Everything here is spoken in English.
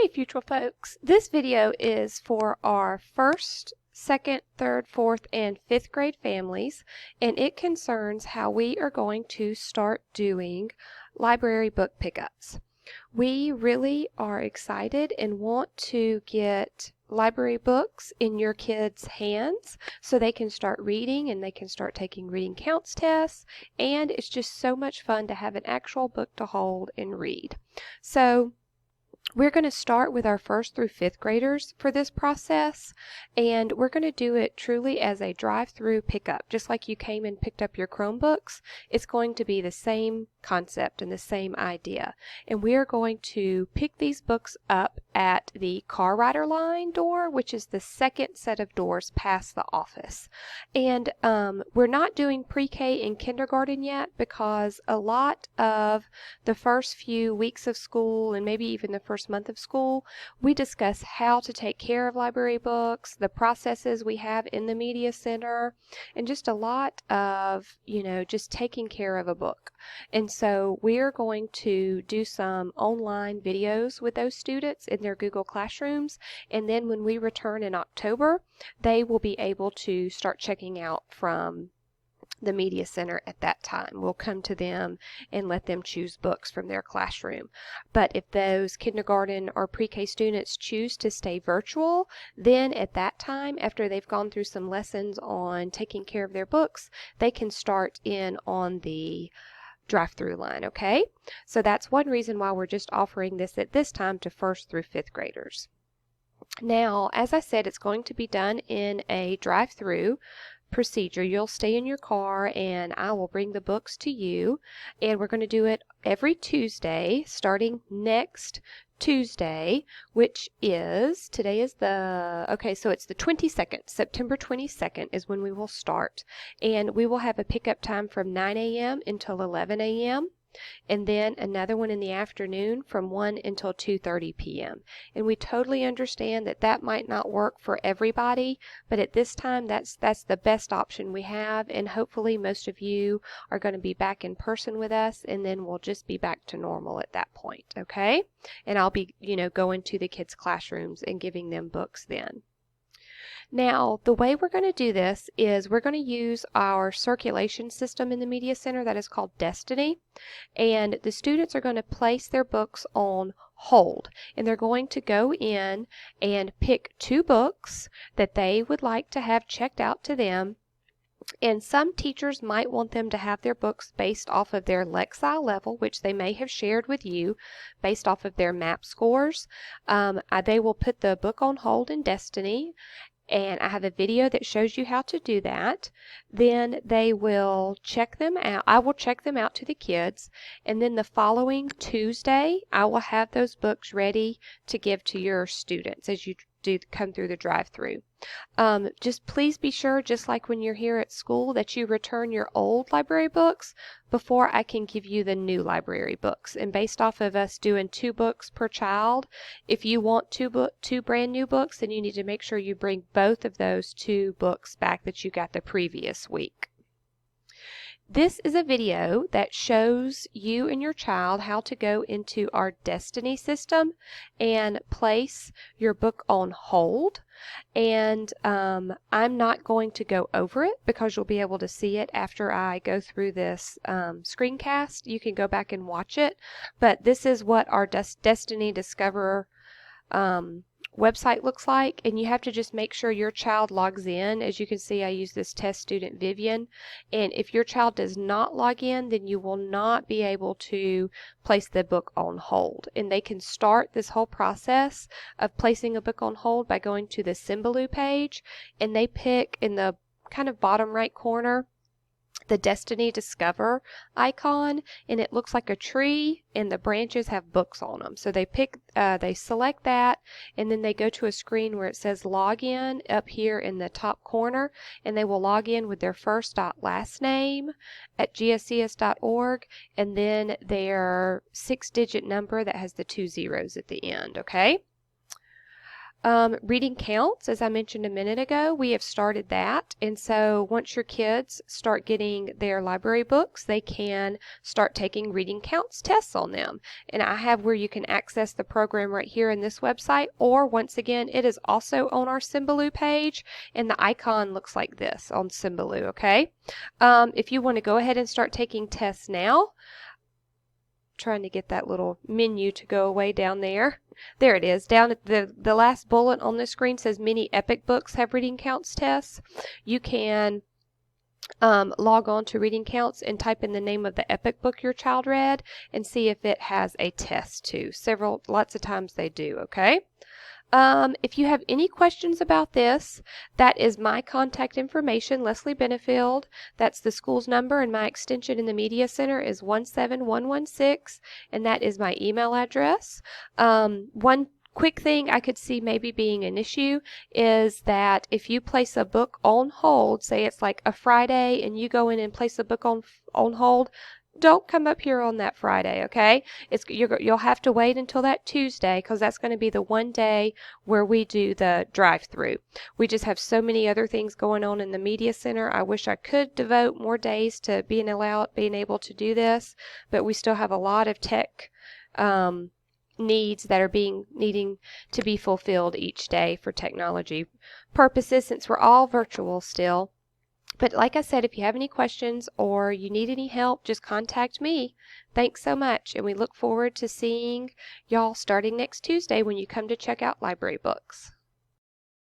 Hey Futral folks, this video is for our first, second, third, fourth, and fifth grade families, and it concerns how we are going to start doing library book pickups. We really are excited and want to get library books in your kids' hands so they can start reading and they can start taking reading counts tests, and it's just so much fun to have an actual book to hold and read. So we're going to start with our first through fifth graders for this process, and we're going to do it truly as a drive-through pickup. Just like you came and picked up your Chromebooks, it's going to be the same concept and the same idea. And we are going to pick these books up at the car rider line door, which is the second set of doors past the office. And we're not doing pre-K and kindergarten yet because a lot of the first few weeks of school and maybe even the first month of school, we discuss how to take care of library books, the processes we have in the media center, and just a lot of, just taking care of a book. And so we're going to do some online videos with those students in their Google Classrooms, and then when we return in October, they will be able to start checking out from the media center at that time. We'll come to them and let them choose books from their classroom. But if those kindergarten or pre-K students choose to stay virtual, then at that time, after they've gone through some lessons on taking care of their books, they can start in on the drive-through line, okay? So that's one reason why we're just offering this at this time to first through fifth graders. Now, as I said, it's going to be done in a drive-through procedure. You'll stay in your car and I will bring the books to you, and we're going to do it every Tuesday starting next Tuesday, which is, today is so it's the 22nd, September 22nd is when we will start, and we will have a pickup time from 9 a.m. until 11 a.m. and then another one in the afternoon from 1 until 2:30 p.m. And we totally understand that that might not work for everybody, but at this time that's the best option we have, and hopefully most of you are going to be back in person with us, and then we'll just be back to normal at that point, okay? And I'll be, going to the kids' classrooms and giving them books then. Now, the way we're going to do this is we're going to use our circulation system in the Media Center that is called Destiny, and the students are going to place their books on hold, and they're going to go in and pick 2 books that they would like to have checked out to them. And some teachers might want them to have their books based off of their Lexile level, which they may have shared with you, based off of their MAP scores. They will put the book on hold in Destiny, and I have a video that shows you how to do that. Then they will check them out. I will check them out to the kids, and then the following Tuesday, I will have those books ready to give to your students as you do come through the drive-through. Just please be sure, just like when you're here at school, that you return your old library books before I can give you the new library books. And based off of us doing 2 books per child, if you want 2 brand new books, then you need to make sure you bring both of those 2 books back that you got the previous week. This is a video that shows you and your child how to go into our Destiny system and place your book on hold. And I'm not going to go over it because you'll be able to see it after I go through this screencast. You can go back and watch it. But this is what our Destiny Discoverer website looks like, and you have to just make sure your child logs in. As you can see, I use this test student Vivian, and if your child does not log in, then you will not be able to place the book on hold. And they can start this whole process of placing a book on hold by going to the Symbaloo page, and they pick in the kind of bottom right corner the Destiny Discover icon, and it looks like a tree and the branches have books on them. So they select that, and then they go to a screen where it says login up here in the top corner, and they will log in with their first last name at gscs.org and then their 6-digit number that has the 2 zeros at the end, okay? Reading counts, as I mentioned a minute ago, we have started that. And so once your kids start getting their library books, they can start taking reading counts tests on them. And I have where you can access the program right here in this website, or once again, it is also on our Symbaloo page, and the icon looks like this on Symbaloo, okay? If you want to go ahead and start taking tests now, trying to get that little menu to go away down there. There it is. Down at the last bullet on the screen says many Epic books have reading counts tests. You can log on to reading counts and type in the name of the Epic book your child read and see if it has a test too. Lots of times they do, okay? If you have any questions about this, that is my contact information, Leslie Benefield. That's the school's number, and my extension in the Media Center is 17116, and that is my email address. One quick thing I could see maybe being an issue is that if you place a book on hold, say it's like a Friday, and you go in and place a book on hold, don't come up here on that Friday, okay? You'll have to wait until that Tuesday, because that's going to be the one day where we do the drive-through. We just have so many other things going on in the Media Center. I wish I could devote more days to being able to do this, but we still have a lot of tech needs that are needing to be fulfilled each day for technology purposes, since we're all virtual still. But like I said, if you have any questions or you need any help, just contact me. Thanks so much, and we look forward to seeing y'all starting next Tuesday when you come to check out library books.